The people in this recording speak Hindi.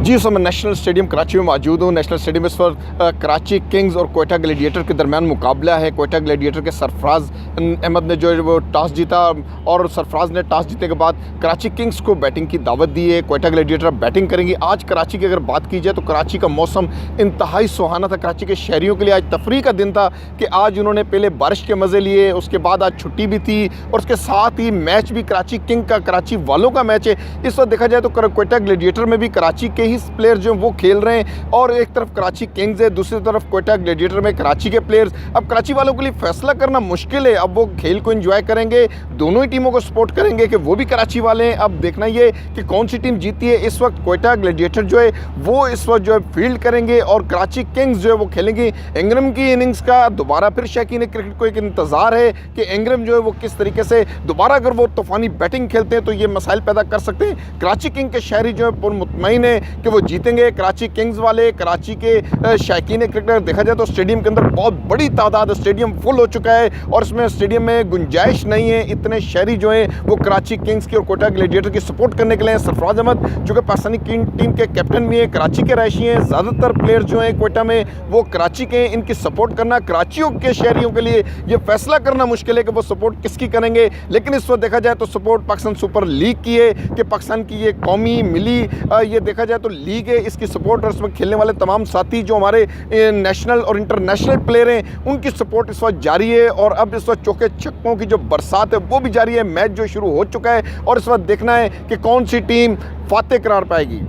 जी, सर मैं नेशनल स्टेडियम कराची में मौजूद हूँ। नेशनल स्टेडियम इस वक्त कराची किंग्स और क्वेटा ग्लैडिएटर के दरमियान मुकाबला है। क्वेटा ग्लैडिएटर के सरफराज अहमद ने जो है वो टॉस जीता और सरफराज ने टॉस जीतने के बाद कराची किंग्स को बैटिंग की दावत दी है। क्वेटा ग्लैडिएटर बैटिंग करेंगी। आज कराची की अगर बात की जाए तो कराची का मौसम इंतहाई सुहाना था। कराची के शहरियों के लिए आज तफरीह का दिन था कि आज उन्होंने पहले बारिश के मज़े लिए, उसके बाद आज छुट्टी भी थी और उसके साथ ही मैच भी कराची किंग का, कराची वालों का मैच है। इस वक्त देखा जाए तो क्वेटा ग्लैडिएटर में भी कराची के ही प्लेयर जो वो खेल रहे हैं और एक तरफ कराची किंग्स है, दूसरी तरफ क्वेटा ग्लैडिएटर में कराची के प्लेयर्स। अब कराची वालों के लिए फैसला करना मुश्किल है। अब वो खेल को एंजॉय करेंगे, दोनों ही टीमों को सपोर्ट करेंगे कि वो भी कराची वाले हैं। अब देखना ये कि कौन सी टीम जीती है। इस वक्त क्वेटा ग्लैडिएटर जो है वो इस वक्त जो है फील्ड करेंगे और कराची किंग्स जो है वो खेलेंगे। इंग्रम की इनिंग्स का दोबारा फिर शौकीन क्रिकेट को एक इंतज़ार है कि इंग्रम जो है वो किस तरीके से दोबारा अगर वो तूफानी बैटिंग खेलते हैं तो ये मसाइल पैदा कर सकते हैं। कराची किंग के शहरी जो है पुरमुतमईन है कि वो जीतेंगे। कराची किंग्स वाले, कराची के शौकीन क्रिकेटर, देखा जाए तो स्टेडियम के अंदर बहुत बड़ी तादाद, स्टेडियम फुल हो चुका है और इसमें स्टेडियम में गुंजाइश नहीं है। इतने शहरी जो हैं वो कराची किंग्स की और क्वेटा ग्लैडिएटर की सपोर्ट करने के लिए। सरफराज अहमद जो कि पाकिस्तानी टीम के कैप्टन भी हैं, कराची के रहायशी हैं। ज़्यादातर प्लेयर जो हैं क्वेटा में वो कराची के हैं। इनकी सपोर्ट करना कराचियों के शहरियों के लिए ये फैसला करना मुश्किल है कि वो सपोर्ट किसकी करेंगे। लेकिन इस वक्त देखा जाए तो सपोर्ट पाकिस्तान सुपर लीग की है कि पाकिस्तान की ये कौमी मिली ये देखा जाए तो लीग है, इसकी सपोर्ट और इसमें खेलने वाले तमाम साथी जो हमारे नेशनल और इंटरनेशनल प्लेयर हैं उनकी सपोर्ट इस वक्त जारी है। और अब इस वक्त चौके छक्कों की जो बरसात है वो भी जारी है। मैच जो शुरू हो चुका है और इस वक्त देखना है कि कौन सी टीम फातेह करार पाएगी।